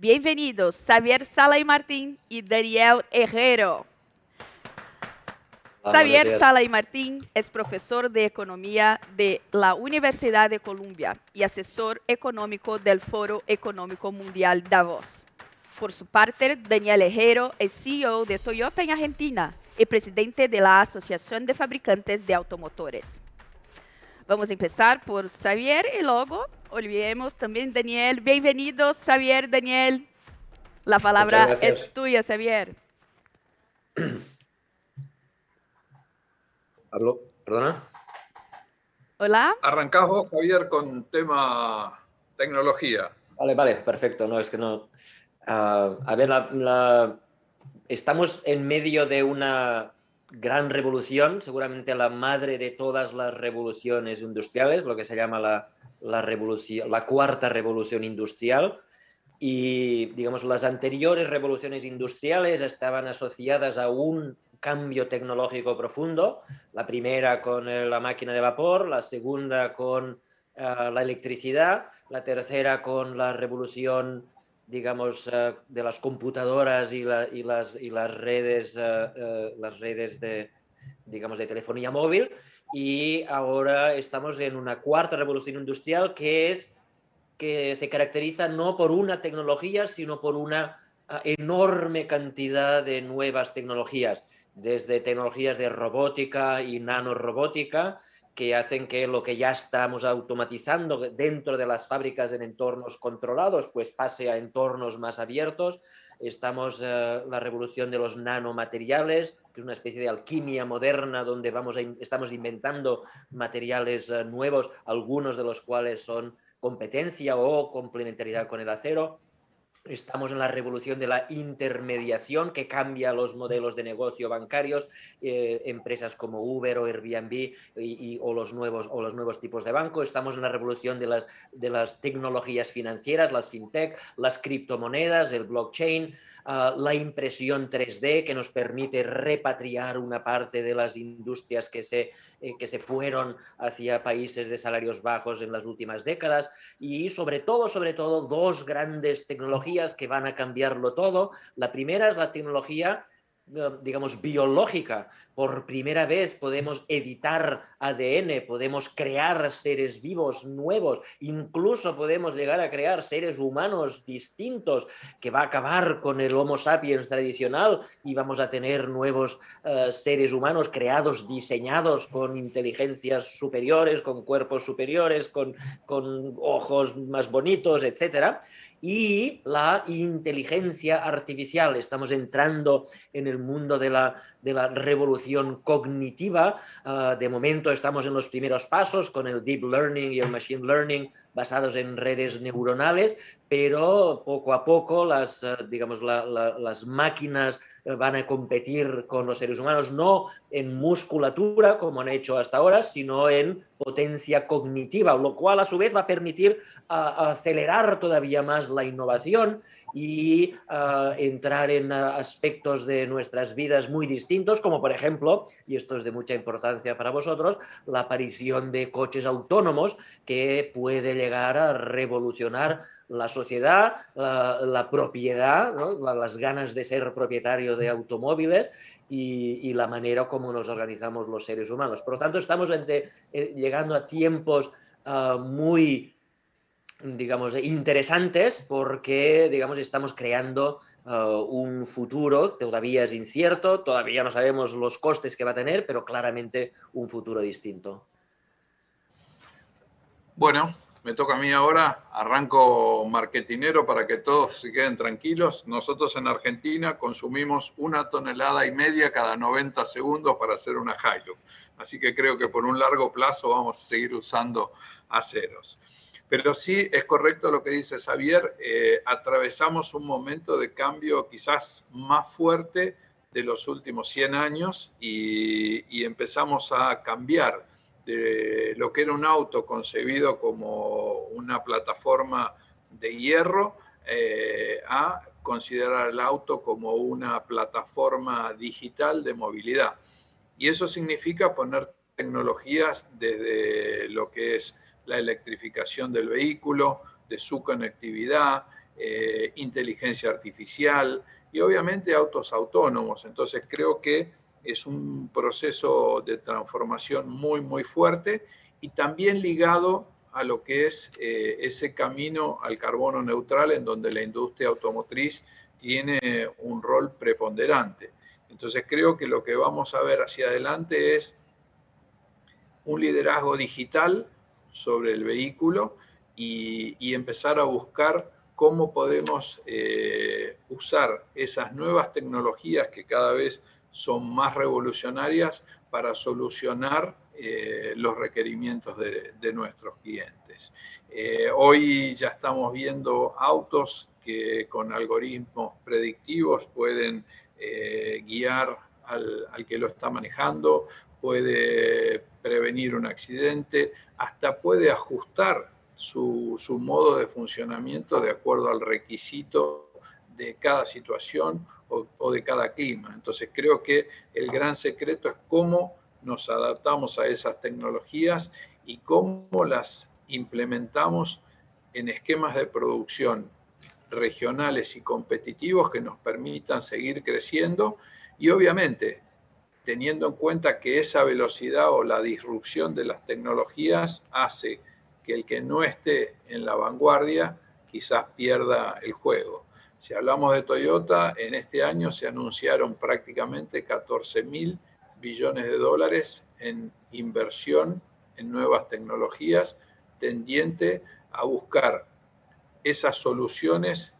Bienvenidos Xavier Sala y Martín y Daniel Herrero. Buenos Xavier días. Sala y Martín es profesor de Economía de la Universidad de Columbia y asesor económico del Foro Económico Mundial Davos. Por su parte, Daniel Herrero es CEO de Toyota en Argentina y presidente de la Asociación de Fabricantes de Automotores. Vamos a empezar por Xavier y luego olvidemos también Daniel. Bienvenidos, Xavier, Daniel. La palabra Muchas es gracias. tuya, Xavier. Hablo, perdona. Hola. Arrancás vos, Javier, con tema tecnología. Vale, perfecto. No, es que no. A ver, estamos en medio de una gran revolución, seguramente la madre de todas las revoluciones industriales, lo que se llama la cuarta revolución industrial. Y, digamos, las anteriores revoluciones industriales estaban asociadas a un cambio tecnológico profundo, la primera con la máquina de vapor, la segunda con la electricidad, la tercera con la revolución, digamos, de las computadoras y las redes de, digamos, de telefonía móvil, y ahora estamos en una cuarta revolución industrial que se caracteriza no por una tecnología, sino por una enorme cantidad de nuevas tecnologías, desde tecnologías de robótica y nanorobótica, que hacen que lo que ya estamos automatizando dentro de las fábricas en entornos controlados, pues pase a entornos más abiertos. Estamos la revolución de los nanomateriales, que es una especie de alquimia moderna donde estamos inventando materiales nuevos, algunos de los cuales son competencia o complementariedad con el acero. Estamos en la revolución de la intermediación que cambia los modelos de negocio bancarios, empresas como Uber o Airbnb o los nuevos tipos de banco. Estamos en la revolución de las tecnologías financieras, las fintech, las criptomonedas, el blockchain, la impresión 3D que nos permite repatriar una parte de las industrias que se fueron hacia países de salarios bajos en las últimas décadas, y sobre todo, dos grandes tecnologías que van a cambiarlo todo. La primera es la tecnología, digamos, biológica. Por primera vez podemos editar ADN, podemos crear seres vivos nuevos, incluso podemos llegar a crear seres humanos distintos, que va a acabar con el Homo sapiens tradicional y vamos a tener nuevos seres humanos creados, diseñados con inteligencias superiores, con cuerpos superiores, con ojos más bonitos, etcétera. Y la inteligencia artificial. Estamos entrando en el mundo de la revolución cognitiva. De momento estamos en los primeros pasos con el deep learning y el machine learning basados en redes neuronales, pero poco a poco las máquinas van a competir con los seres humanos, no en musculatura como han hecho hasta ahora, sino en potencia cognitiva, lo cual a su vez va a permitir acelerar todavía más la innovación y entrar en aspectos de nuestras vidas muy distintos, como por ejemplo, y esto es de mucha importancia para vosotros, la aparición de coches autónomos que puede llegar a revolucionar la sociedad, la propiedad, ¿no? Las ganas de ser propietario de automóviles y la manera como nos organizamos los seres humanos. Por lo tanto, estamos llegando a tiempos muy, digamos, interesantes, porque, digamos, estamos creando un futuro, todavía es incierto, todavía no sabemos los costes que va a tener, pero claramente un futuro distinto. Bueno, me toca a mí ahora. Arranco marketinero para que todos se queden tranquilos. Nosotros en Argentina consumimos 1,5 toneladas cada 90 segundos para hacer una Hilux. Así que creo que por un largo plazo vamos a seguir usando aceros. Pero sí es correcto lo que dice Xavier, atravesamos un momento de cambio quizás más fuerte de los últimos 100 años y empezamos a cambiar de lo que era un auto concebido como una plataforma de hierro a considerar el auto como una plataforma digital de movilidad. Y eso significa poner tecnologías desde lo que es la electrificación del vehículo, de su conectividad, inteligencia artificial y obviamente autos autónomos. Entonces creo que es un proceso de transformación muy, muy fuerte y también ligado a lo que es ese camino al carbono neutral en donde la industria automotriz tiene un rol preponderante. Entonces creo que lo que vamos a ver hacia adelante es un liderazgo digital sobre el vehículo y empezar a buscar cómo podemos usar esas nuevas tecnologías que cada vez son más revolucionarias para solucionar los requerimientos de nuestros clientes. Hoy ya estamos viendo autos que con algoritmos predictivos pueden guiar al que lo está manejando, puede prevenir un accidente, hasta puede ajustar su modo de funcionamiento de acuerdo al requisito de cada situación o de cada clima. Entonces creo que el gran secreto es cómo nos adaptamos a esas tecnologías y cómo las implementamos en esquemas de producción regionales y competitivos que nos permitan seguir creciendo y obviamente teniendo en cuenta que esa velocidad o la disrupción de las tecnologías hace que el que no esté en la vanguardia quizás pierda el juego. Si hablamos de Toyota, en este año se anunciaron prácticamente 14.000 billones de dólares en inversión en nuevas tecnologías, tendiente a buscar esas soluciones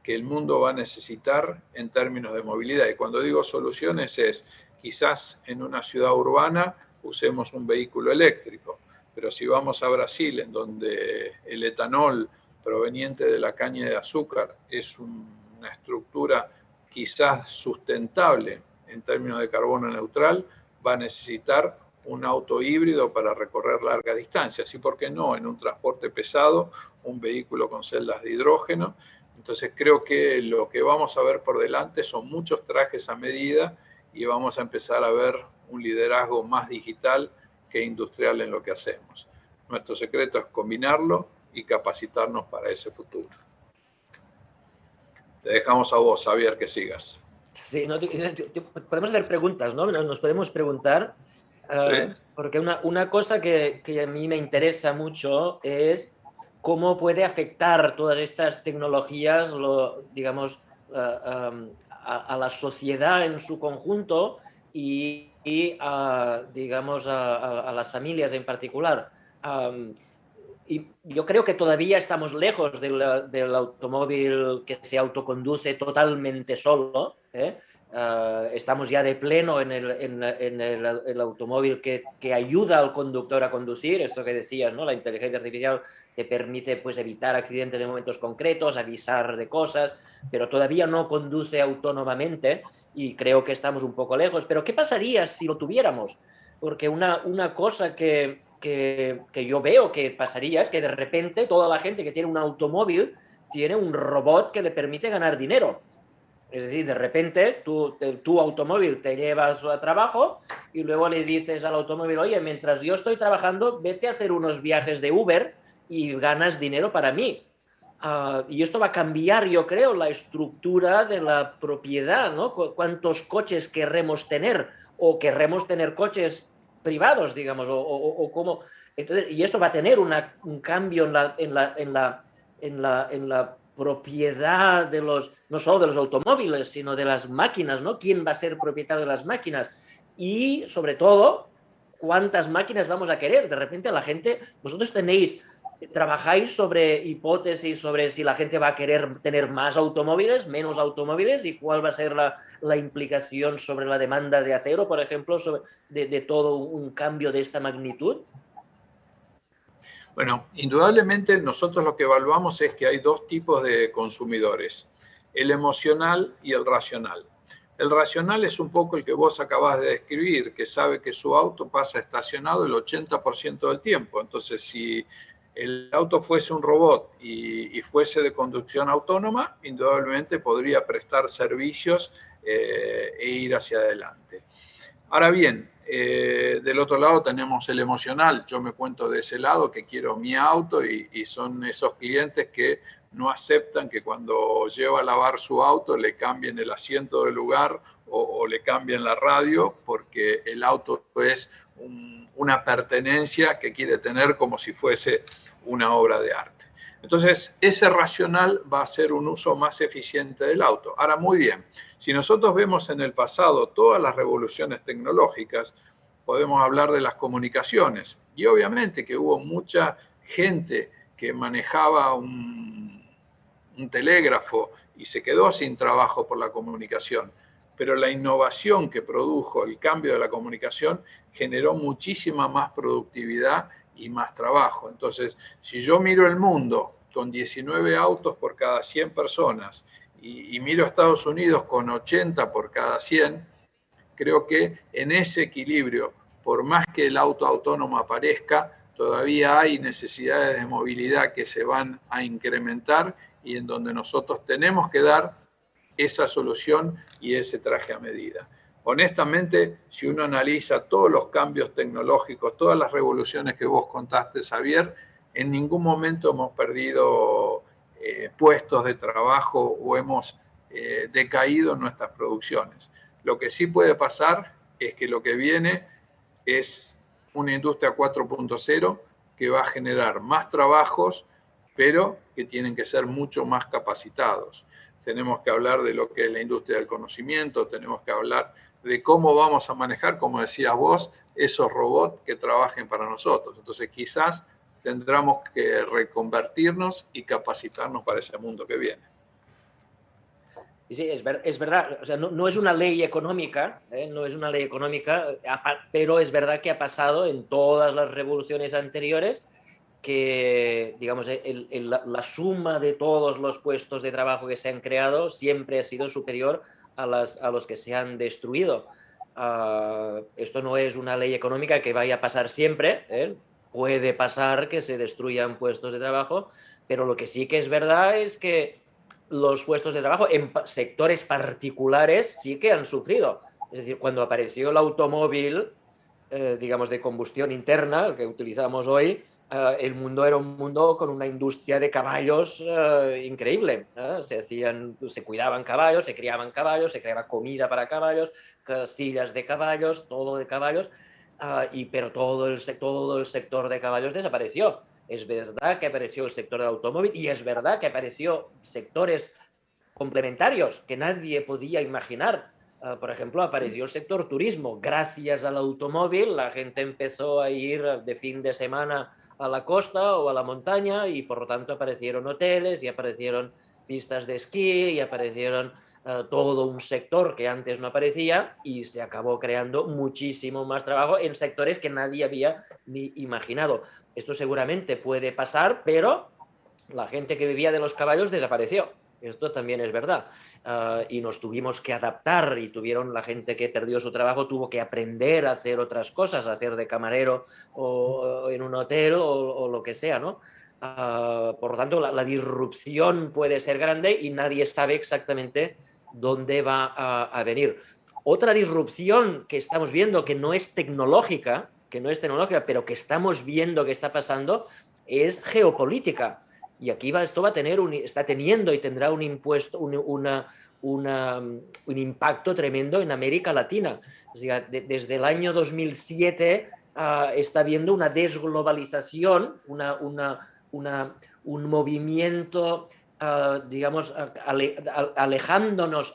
que el mundo va a necesitar en términos de movilidad. Y cuando digo soluciones es, quizás en una ciudad urbana usemos un vehículo eléctrico, pero si vamos a Brasil, en donde el etanol proveniente de la caña de azúcar es una estructura quizás sustentable en términos de carbono neutral, va a necesitar un auto híbrido para recorrer largas distancias. Y por qué no, en un transporte pesado, un vehículo con celdas de hidrógeno. Entonces creo que lo que vamos a ver por delante son muchos trajes a medida y vamos a empezar a ver un liderazgo más digital que industrial en lo que hacemos. Nuestro secreto es combinarlo y capacitarnos para ese futuro. Te dejamos a vos, Javier, que sigas. Sí, no, podemos hacer preguntas, ¿no? Nos podemos preguntar, Sí. porque una cosa que a mí me interesa mucho es cómo puede afectar todas estas tecnologías, digamos, a la sociedad en su conjunto y digamos, a las familias en particular. Y yo creo que todavía estamos lejos del automóvil que se autoconduce totalmente solo, ¿eh? Estamos ya de pleno en el automóvil que ayuda al conductor a conducir, esto que decías, ¿no? La inteligencia artificial te permite pues, evitar accidentes en momentos concretos, avisar de cosas, pero todavía no conduce autónomamente y creo que estamos un poco lejos. Pero ¿qué pasaría si lo tuviéramos? Porque una cosa que yo veo que pasaría es que de repente toda la gente que tiene un automóvil tiene un robot que le permite ganar dinero. Es decir, de repente tu automóvil te llevas a trabajo y luego le dices al automóvil, oye, mientras yo estoy trabajando, vete a hacer unos viajes de Uber y ganas dinero para mí. Y esto va a cambiar, yo creo, la estructura de la propiedad, ¿no? ¿Cuántos coches querremos tener? O querremos tener coches privados, digamos, o cómo. Entonces, y esto va a tener un cambio en la propiedad de no solo de los automóviles, sino de las máquinas, ¿no? ¿Quién va a ser propietario de las máquinas? Y, sobre todo, ¿cuántas máquinas vamos a querer? De repente la gente, vosotros trabajáis sobre hipótesis sobre si la gente va a querer tener más automóviles, menos automóviles y cuál va a ser la implicación sobre la demanda de acero, por ejemplo, de todo un cambio de esta magnitud. Bueno, indudablemente nosotros lo que evaluamos es que hay dos tipos de consumidores, el emocional y el racional. El racional es un poco el que vos acabás de describir, que sabe que su auto pasa estacionado el 80% del tiempo. Entonces, si el auto fuese un robot y fuese de conducción autónoma, indudablemente podría prestar servicios e ir hacia adelante. Ahora bien, del otro lado tenemos el emocional. Yo me cuento de ese lado que quiero mi auto y son esos clientes que no aceptan que cuando lleva a lavar su auto le cambien el asiento de lugar o le cambien la radio, porque el auto es una pertenencia que quiere tener como si fuese una obra de arte. Entonces, ese racional va a ser un uso más eficiente del auto. Ahora, muy bien, si nosotros vemos en el pasado todas las revoluciones tecnológicas, podemos hablar de las comunicaciones. Y obviamente que hubo mucha gente que manejaba un telégrafo y se quedó sin trabajo por la comunicación. Pero la innovación que produjo el cambio de la comunicación generó muchísima más productividad y más trabajo. Entonces, si yo miro el mundo con 19 autos por cada 100 personas y miro a Estados Unidos con 80 por cada 100, creo que en ese equilibrio, por más que el auto autónomo aparezca, todavía hay necesidades de movilidad que se van a incrementar y en donde nosotros tenemos que dar esa solución y ese traje a medida. Honestamente, si uno analiza todos los cambios tecnológicos, todas las revoluciones que vos contaste, Xavier, en ningún momento hemos perdido puestos de trabajo o hemos decaído en nuestras producciones. Lo que sí puede pasar es que lo que viene es una industria 4.0 que va a generar más trabajos, pero que tienen que ser mucho más capacitados. Tenemos que hablar de lo que es la industria del conocimiento, tenemos que hablar de cómo vamos a manejar, como decías vos, esos robots que trabajen para nosotros. Entonces quizás tendremos que reconvertirnos y capacitarnos para ese mundo que viene. Sí, es verdad, o sea, no es una ley económica, no es una ley económica, pero es verdad que ha pasado en todas las revoluciones anteriores que, digamos, la suma de todos los puestos de trabajo que se han creado siempre ha sido superior a los que se han destruido. Esto no es una ley económica que vaya a pasar siempre, puede pasar que se destruyan puestos de trabajo, pero lo que sí que es verdad es que los puestos de trabajo en sectores particulares sí que han sufrido. Es decir, cuando apareció el automóvil, digamos, de combustión interna, el que utilizamos hoy, el mundo era un mundo con una industria de caballos increíble. Se cuidaban caballos, se criaban caballos, se creaba comida para caballos, sillas de caballos, todo de caballos, pero todo el sector de caballos desapareció. Es verdad que apareció el sector del automóvil y es verdad que apareció sectores complementarios que nadie podía imaginar. Por ejemplo, apareció el sector turismo. Gracias al automóvil, la gente empezó a ir de fin de semana a la costa o a la montaña y por lo tanto aparecieron hoteles y aparecieron pistas de esquí y aparecieron todo un sector que antes no aparecía y se acabó creando muchísimo más trabajo en sectores que nadie había ni imaginado. Esto seguramente puede pasar, pero la gente que vivía de los caballos desapareció. Esto también es verdad. Y nos tuvimos que adaptar y la gente que perdió su trabajo tuvo que aprender a hacer otras cosas, a hacer de camarero o en un hotel o lo que sea, ¿no? Por lo tanto, la disrupción puede ser grande y nadie sabe exactamente dónde va a venir. Otra disrupción que estamos viendo que no es tecnológica, pero que estamos viendo que está pasando, es geopolítica. Y aquí está teniendo y tendrá un impacto tremendo en América Latina. O sea, desde el año 2007 está habiendo una desglobalización, un movimiento, digamos,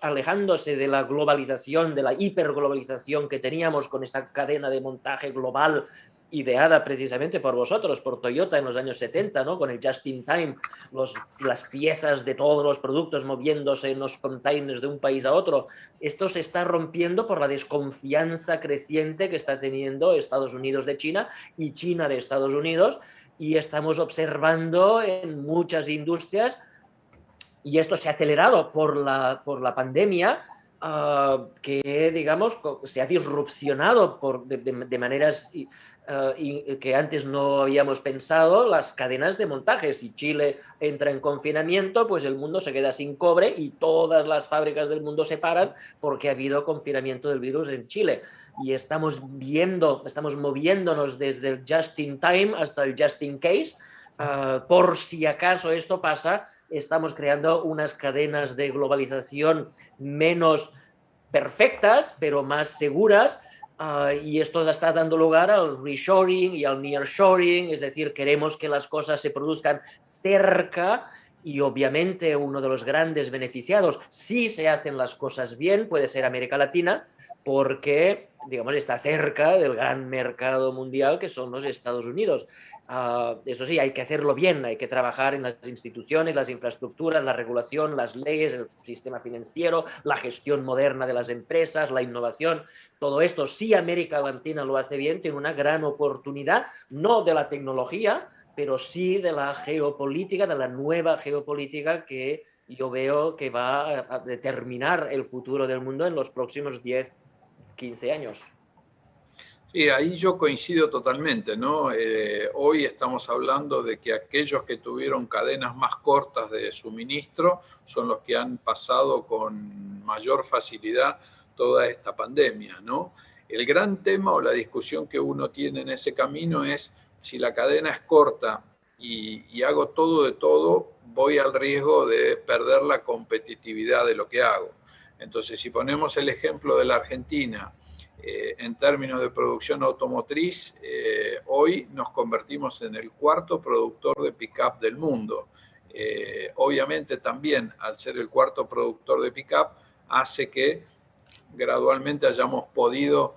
alejándose de la globalización, de la hiperglobalización que teníamos con esa cadena de montaje global ideada precisamente por vosotros, por Toyota en los años 70, ¿no? Con el just in time, las piezas de todos los productos moviéndose en los containers de un país a otro. Esto se está rompiendo por la desconfianza creciente que está teniendo Estados Unidos de China y China de Estados Unidos, y estamos observando en muchas industrias, y esto se ha acelerado por la pandemia, que, digamos, se ha disrupcionado de maneras que antes no habíamos pensado, las cadenas de montaje. Si Chile entra en confinamiento, pues el mundo se queda sin cobre y todas las fábricas del mundo se paran porque ha habido confinamiento del virus en Chile. Y estamos moviéndonos desde el just in time hasta el just in case, por si acaso esto pasa, estamos creando unas cadenas de globalización menos perfectas, pero más seguras, y esto está dando lugar al reshoring y al nearshoring, es decir, queremos que las cosas se produzcan cerca. Y obviamente uno de los grandes beneficiados, si se hacen las cosas bien, puede ser América Latina, porque, digamos, está cerca del gran mercado mundial que son los Estados Unidos. Eso sí, hay que hacerlo bien, hay que trabajar en las instituciones, las infraestructuras, la regulación, las leyes, el sistema financiero, la gestión moderna de las empresas, la innovación, todo esto. Si América Latina lo hace bien, tiene una gran oportunidad, no de la tecnología, pero sí de la geopolítica, de la nueva geopolítica que yo veo que va a determinar el futuro del mundo en los próximos 10, 15 años. Sí, ahí yo coincido totalmente, ¿no? Hoy estamos hablando de que aquellos que tuvieron cadenas más cortas de suministro son los que han pasado con mayor facilidad toda esta pandemia, ¿no? El gran tema o la discusión que uno tiene en ese camino es si la cadena es corta y hago todo de todo, voy al riesgo de perder la competitividad de lo que hago. Entonces, si ponemos el ejemplo de la Argentina, en términos de producción automotriz, hoy nos convertimos en el cuarto productor de pick-up del mundo. Obviamente también, al ser el cuarto productor de pick-up, hace que gradualmente hayamos podido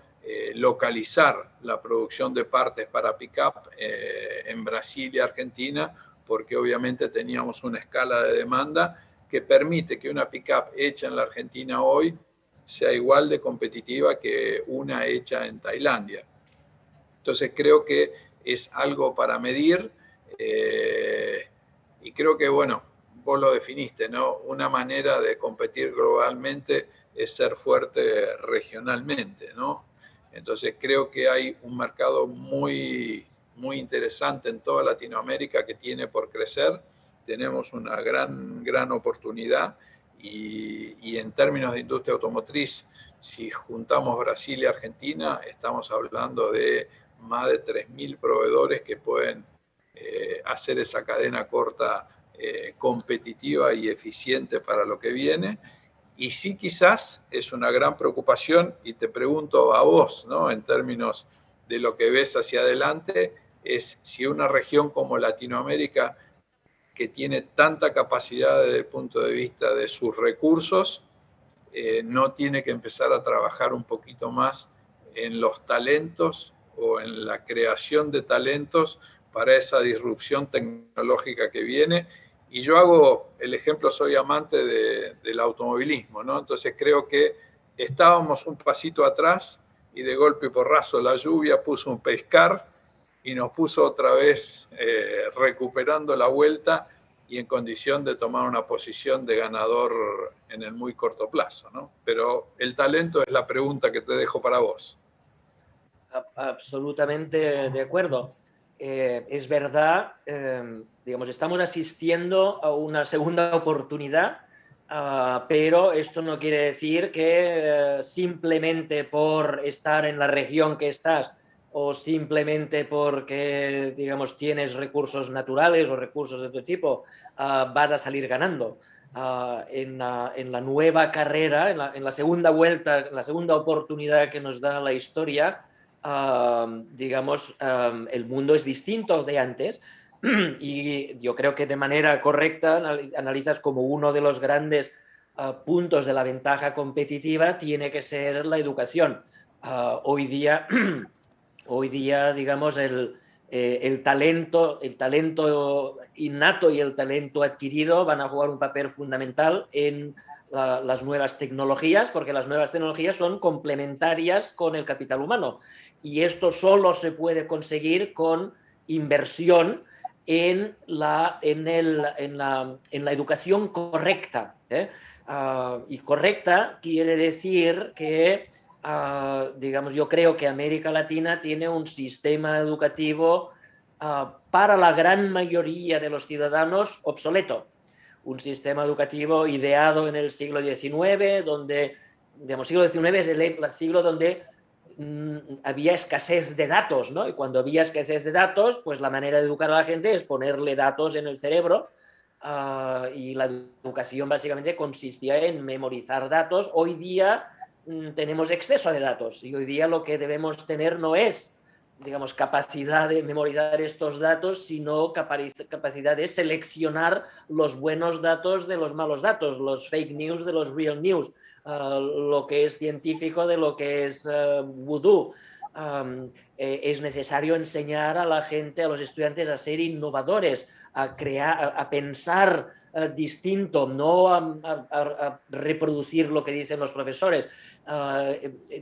localizar la producción de partes para pick-up en Brasil y Argentina, porque obviamente teníamos una escala de demanda que permite que una pick-up hecha en la Argentina hoy sea igual de competitiva que una hecha en Tailandia. Entonces creo que es algo para medir y creo que, bueno, vos lo definiste, ¿no? Una manera de competir globalmente es ser fuerte regionalmente, ¿no? Entonces creo que hay un mercado muy interesante en toda Latinoamérica que tiene por crecer. Tenemos una gran oportunidad y en términos de industria automotriz, si juntamos Brasil y Argentina, estamos hablando de más de 3.000 proveedores que pueden hacer esa cadena corta competitiva y eficiente para lo que viene. Y sí, quizás es una gran preocupación, y te pregunto a vos, ¿no? En términos de lo que ves hacia adelante, es si una región como Latinoamérica, que tiene tanta capacidad desde el punto de vista de sus recursos, no tiene que empezar a trabajar un poquito más en los talentos o en la creación de talentos para esa disrupción tecnológica que viene. Y yo hago el ejemplo, soy amante del automovilismo, ¿no? Entonces creo que estábamos un pasito atrás y de golpe y porrazo la lluvia puso un pescar y nos puso otra vez recuperando la vuelta y en condición de tomar una posición de ganador en el muy corto plazo, ¿no? Pero el talento es la pregunta que te dejo para vos. Absolutamente de acuerdo. Es verdad, digamos, estamos asistiendo a una segunda oportunidad, pero esto no quiere decir que simplemente por estar en la región que estás o simplemente porque, digamos, tienes recursos naturales o recursos de otro tipo, vas a salir ganando. En la nueva carrera, en la segunda vuelta, en la segunda oportunidad que nos da la historia, digamos, el mundo es distinto de antes y yo creo que de manera correcta analizas como uno de los grandes puntos de la ventaja competitiva tiene que ser la educación. Hoy día, digamos, el talento innato y el talento adquirido van a jugar un papel fundamental en las nuevas tecnologías, porque las nuevas tecnologías son complementarias con el capital humano. Y esto solo se puede conseguir con inversión en la educación correcta. Y correcta quiere decir que, digamos, yo creo que América Latina tiene un sistema educativo para la gran mayoría de los ciudadanos obsoleto. Un sistema educativo ideado en el siglo XIX, donde, digamos, siglo XIX es el siglo donde había escasez de datos, ¿no? Y cuando había escasez de datos, pues la manera de educar a la gente es ponerle datos en el cerebro, y la educación básicamente consistía en memorizar datos. Hoy día tenemos exceso de datos y hoy día lo que debemos tener no es, digamos, capacidad de memorizar estos datos, sino capacidad de seleccionar los buenos datos de los malos datos, los fake news de los real news, lo que es científico de lo que es vudú. Es necesario enseñar a la gente, a los estudiantes, a ser innovadores, a crear, a pensar distinto, no a reproducir lo que dicen los profesores.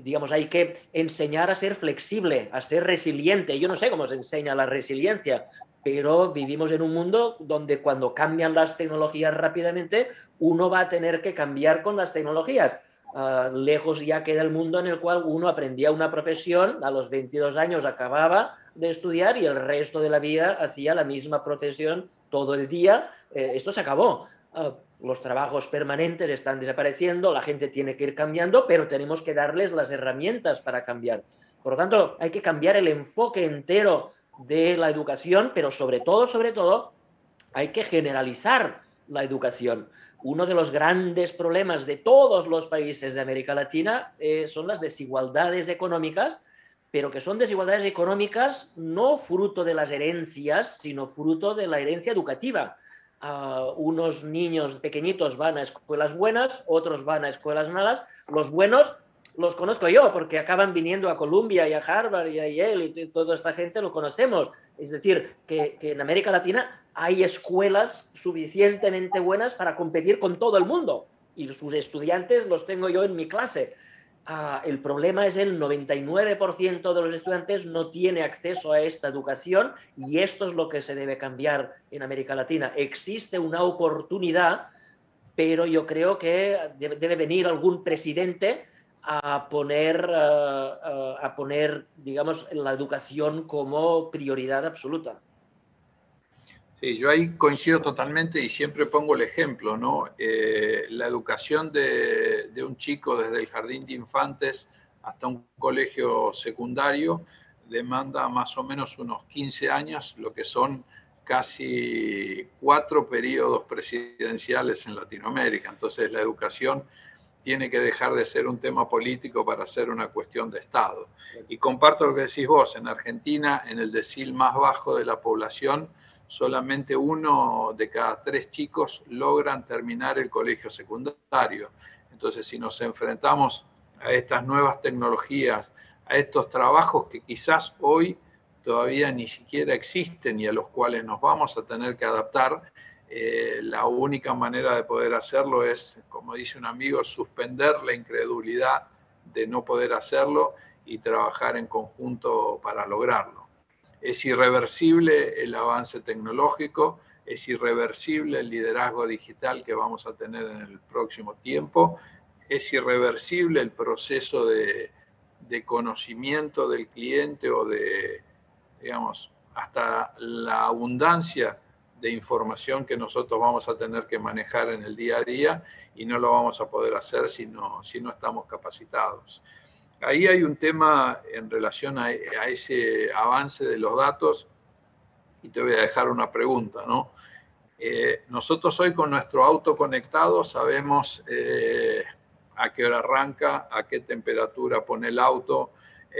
Digamos, hay que enseñar a ser flexible, a ser resiliente. Yo no sé cómo se enseña la resiliencia, pero vivimos en un mundo donde cuando cambian las tecnologías rápidamente, uno va a tener que cambiar con las tecnologías. Lejos ya queda el mundo en el cual uno aprendía una profesión, a los 22 años acababa de estudiar y el resto de la vida hacía la misma profesión todo el día. Esto se acabó. Los trabajos permanentes están desapareciendo, la gente tiene que ir cambiando, pero tenemos que darles las herramientas para cambiar. Por lo tanto, hay que cambiar el enfoque entero de la educación, pero sobre todo, hay que generalizar la educación. Uno de los grandes problemas de todos los países de América Latina son las desigualdades económicas, pero que son desigualdades económicas no fruto de las herencias, sino fruto de la herencia educativa. Unos niños pequeñitos van a escuelas buenas, otros van a escuelas malas. Los buenos los conozco yo porque acaban viniendo a Columbia y a Harvard y a Yale y toda esta gente lo conocemos. Es decir, que en América Latina hay escuelas suficientemente buenas para competir con todo el mundo y sus estudiantes los tengo yo en mi clase. El problema es el 99% de los estudiantes no tiene acceso a esta educación y esto es lo que se debe cambiar en América Latina. Existe una oportunidad, pero yo creo que debe venir algún presidente a poner, digamos, la educación como prioridad absoluta. Sí, yo ahí coincido totalmente y siempre pongo el ejemplo, ¿no? La educación de un chico desde el jardín de infantes hasta un colegio secundario demanda más o menos unos 15 años, lo que son casi 4 periodos presidenciales en Latinoamérica. Entonces la educación tiene que dejar de ser un tema político para ser una cuestión de Estado. Y comparto lo que decís vos, en Argentina, en el decil más bajo de la población, solamente 1 de cada 3 chicos logran terminar el colegio secundario. Entonces, si nos enfrentamos a estas nuevas tecnologías, a estos trabajos que quizás hoy todavía ni siquiera existen y a los cuales nos vamos a tener que adaptar, la única manera de poder hacerlo es, como dice un amigo, suspender la incredulidad de no poder hacerlo y trabajar en conjunto para lograrlo. Es irreversible el avance tecnológico, es irreversible el liderazgo digital que vamos a tener en el próximo tiempo, es irreversible el proceso de conocimiento del cliente o de, digamos, hasta la abundancia de información que nosotros vamos a tener que manejar en el día a día y no lo vamos a poder hacer si no estamos capacitados. Ahí hay un tema en relación a ese avance de los datos y te voy a dejar una pregunta, ¿no? Nosotros hoy con nuestro auto conectado sabemos a qué hora arranca, a qué temperatura pone el auto,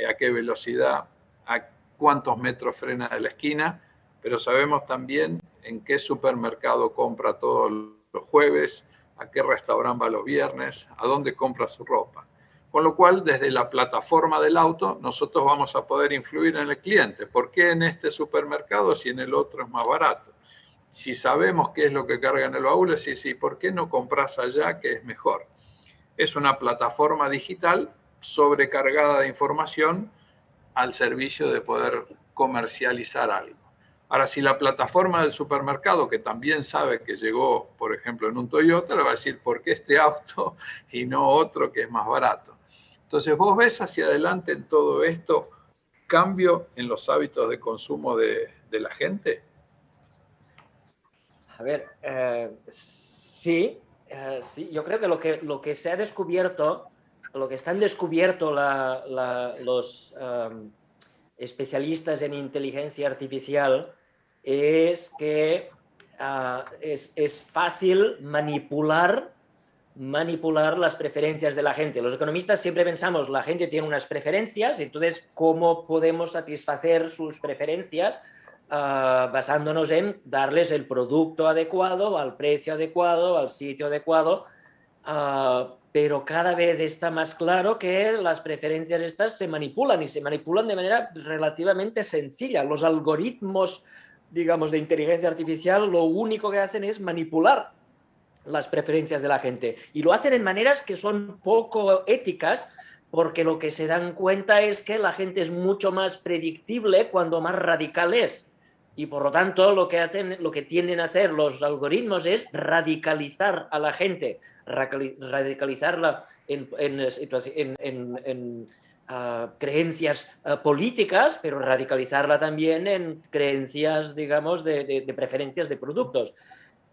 a qué velocidad, a cuántos metros frena de la esquina, pero sabemos también en qué supermercado compra todos los jueves, a qué restaurante va los viernes, a dónde compra su ropa. Con lo cual, desde la plataforma del auto, nosotros vamos a poder influir en el cliente. ¿Por qué en este supermercado si en el otro es más barato? Si sabemos qué es lo que carga en el baúl, sí, ¿por qué no compras allá que es mejor? Es una plataforma digital sobrecargada de información al servicio de poder comercializar algo. Ahora, si la plataforma del supermercado, que también sabe que llegó, por ejemplo, en un Toyota, le va a decir, ¿por qué este auto y no otro que es más barato? Entonces, vos ves hacia adelante en todo esto cambio en los hábitos de consumo de la gente. A ver, sí, sí, yo creo que lo que se ha descubierto lo que están descubierto los especialistas en inteligencia artificial es que es fácil manipular las preferencias de la gente. Los economistas siempre pensamos, la gente tiene unas preferencias, entonces, ¿cómo podemos satisfacer sus preferencias? Basándonos en darles el producto adecuado, al precio adecuado, al sitio adecuado, pero cada vez está más claro que las preferencias estas se manipulan, y se manipulan de manera relativamente sencilla. Los algoritmos, digamos, de inteligencia artificial lo único que hacen es manipular las preferencias de la gente, y lo hacen en maneras que son poco éticas, porque lo que se dan cuenta es que la gente es mucho más predictible cuando más radical es, y por lo tanto lo que tienden a hacer los algoritmos es radicalizar a la gente, radicalizarla en creencias políticas, pero radicalizarla también en creencias, digamos, de preferencias de productos.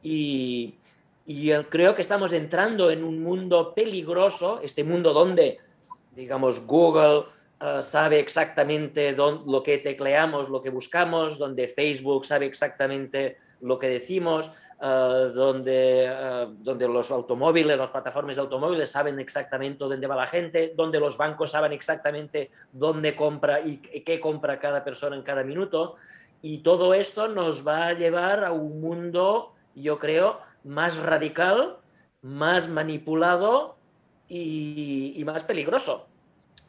Y creo que estamos entrando en un mundo peligroso, este mundo donde, digamos, Google sabe exactamente lo que tecleamos, lo que buscamos, donde Facebook sabe exactamente lo que decimos, donde los automóviles, las plataformas de automóviles saben exactamente dónde va la gente, donde los bancos saben exactamente dónde compra y qué compra cada persona en cada minuto. Y todo esto nos va a llevar a un mundo, yo creo, más radical, más manipulado y más peligroso.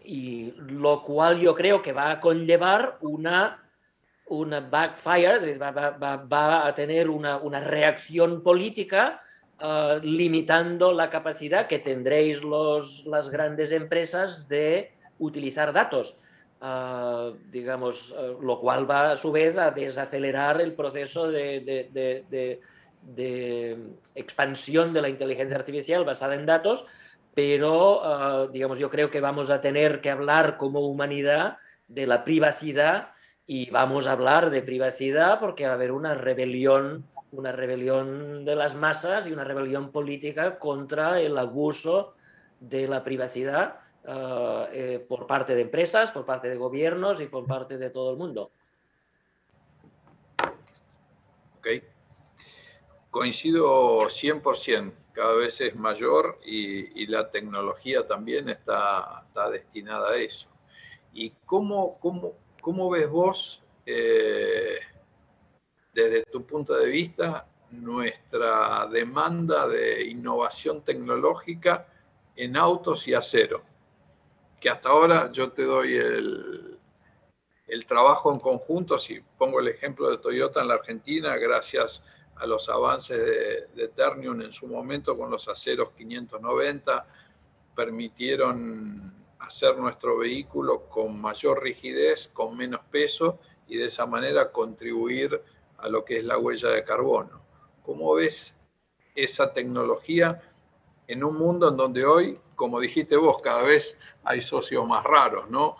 Y lo cual yo creo que va a conllevar una backfire, va a tener una reacción política, limitando la capacidad que tendréis las grandes empresas de utilizar datos. Digamos, lo cual va a su vez a desacelerar el proceso de expansión de la inteligencia artificial basada en datos, pero digamos, yo creo que vamos a tener que hablar como humanidad de la privacidad, y vamos a hablar de privacidad porque va a haber una rebelión de las masas y una rebelión política contra el abuso de la privacidad por parte de empresas, por parte de gobiernos y por parte de todo el mundo. Ok. Coincido 100%, cada vez es mayor y la tecnología también está destinada a eso. ¿Y cómo ves vos, desde tu punto de vista, nuestra demanda de innovación tecnológica en autos y acero? Que hasta ahora yo te doy el trabajo en conjunto, si pongo el ejemplo de Toyota en la Argentina, gracias a los avances de Ternium en su momento con los aceros 590, permitieron hacer nuestro vehículo con mayor rigidez, con menos peso, y de esa manera contribuir a lo que es la huella de carbono. ¿Cómo ves esa tecnología en un mundo en donde hoy, como dijiste vos, cada vez hay socios más raros, ¿no?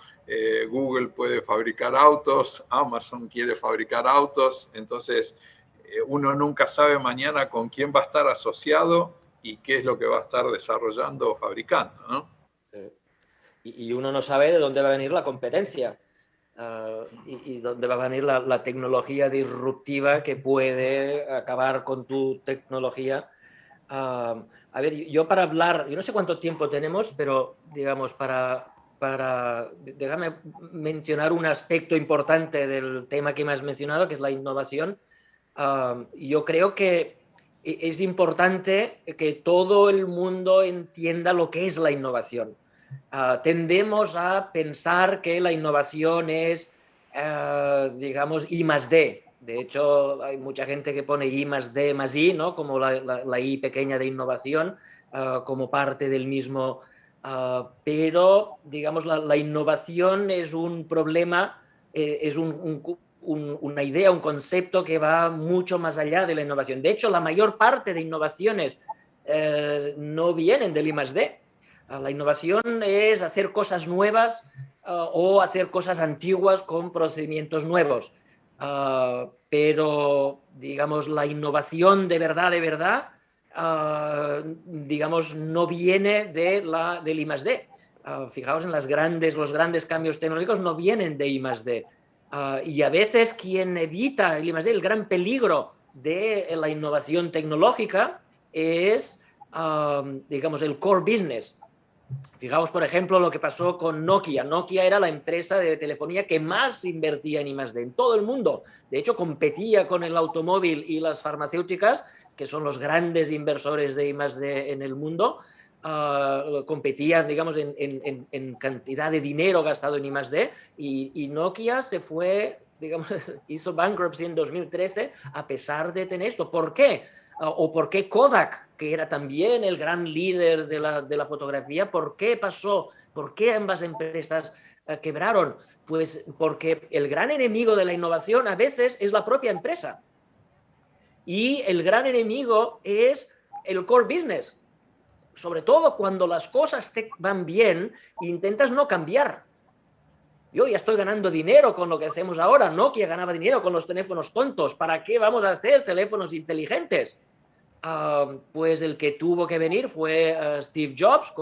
Google puede fabricar autos, Amazon quiere fabricar autos, entonces uno nunca sabe mañana con quién va a estar asociado y qué es lo que va a estar desarrollando o fabricando, ¿no? Sí. Y uno no sabe de dónde va a venir la competencia y dónde va a venir la tecnología disruptiva que puede acabar con tu tecnología. A ver, yo para hablar, yo no sé cuánto tiempo tenemos, pero digamos, déjame mencionar un aspecto importante del tema que me has mencionado, que es la innovación. Yo creo que es importante que todo el mundo entienda lo que es la innovación. Tendemos a pensar que la innovación es, digamos, I+D. De hecho, hay mucha gente que pone I+D más I, ¿no? Como la I pequeña de innovación, como parte del mismo. Pero, digamos, la innovación es un problema, es una idea, un concepto que va mucho más allá de la innovación. De hecho, la mayor parte de innovaciones no vienen del I+D. La innovación es hacer cosas nuevas o hacer cosas antiguas con procedimientos nuevos. Pero, digamos, la innovación de verdad, digamos, no viene del I+D. fijaos en los grandes cambios tecnológicos no vienen de I+D. Y a veces quien evita el I+D, el gran peligro de la innovación tecnológica es, digamos, el core business. Fijaos, por ejemplo, lo que pasó con Nokia. Nokia era la empresa de telefonía que más invertía en I+D en todo el mundo. De hecho, competía con el automóvil y las farmacéuticas, que son los grandes inversores de I+D en el mundo. Competían, digamos, en cantidad de dinero gastado en I+D, y Nokia se fue, digamos, hizo bankruptcy en 2013 a pesar de tener esto. ¿Por qué? ¿O por qué Kodak, que era también el gran líder de la fotografía, por qué pasó? ¿Por qué ambas empresas quebraron? Pues porque el gran enemigo de la innovación a veces es la propia empresa. Y el gran enemigo es el core business. Sobre todo cuando las cosas te van bien, intentas no cambiar. Yo ya estoy ganando dinero con lo que hacemos ahora. Nokia ganaba dinero con los teléfonos tontos. ¿Para qué vamos a hacer teléfonos inteligentes? Pues el que tuvo que venir fue Steve Jobs,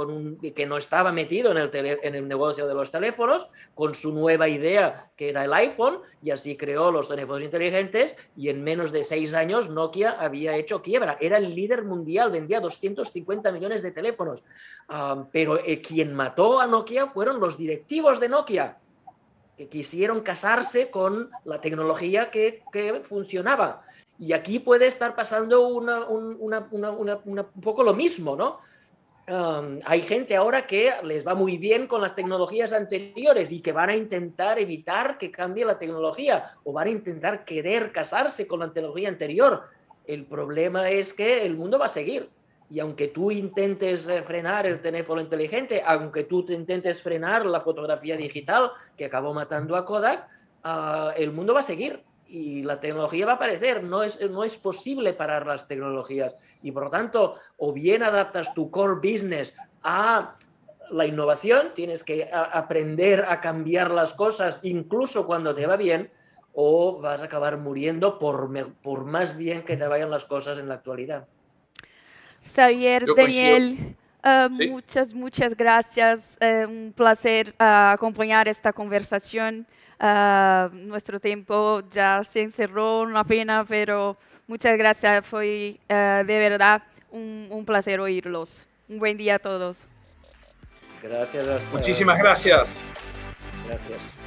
que no estaba metido en el negocio de los teléfonos, con su nueva idea que era el iPhone, y así creó los teléfonos inteligentes, y en menos de 6 años Nokia había hecho quiebra. Era el líder mundial, vendía 250 millones de teléfonos. Pero quien mató a Nokia fueron los directivos de Nokia, que quisieron casarse con la tecnología que funcionaba. Y aquí puede estar pasando un poco lo mismo, ¿no? Hay gente ahora que les va muy bien con las tecnologías anteriores y que van a intentar evitar que cambie la tecnología, o van a intentar querer casarse con la tecnología anterior. El problema es que el mundo va a seguir. Y aunque tú intentes frenar el teléfono inteligente, aunque tú te intentes frenar la fotografía digital que acabó matando a Kodak, el mundo va a seguir. Y la tecnología va a aparecer. No es posible parar las tecnologías, y por lo tanto, o bien adaptas tu core business a la innovación, tienes que aprender a cambiar las cosas incluso cuando te va bien, o vas a acabar muriendo por más bien que te vayan las cosas en la actualidad. Xavier, Yo Daniel, Sí. muchas gracias. Un placer acompañar esta conversación. Nuestro tiempo ya se encerró, una pena, pero muchas gracias. Fue de verdad un placer oírlos. Un buen día a todos. Gracias. Muchísimas gracias. Gracias.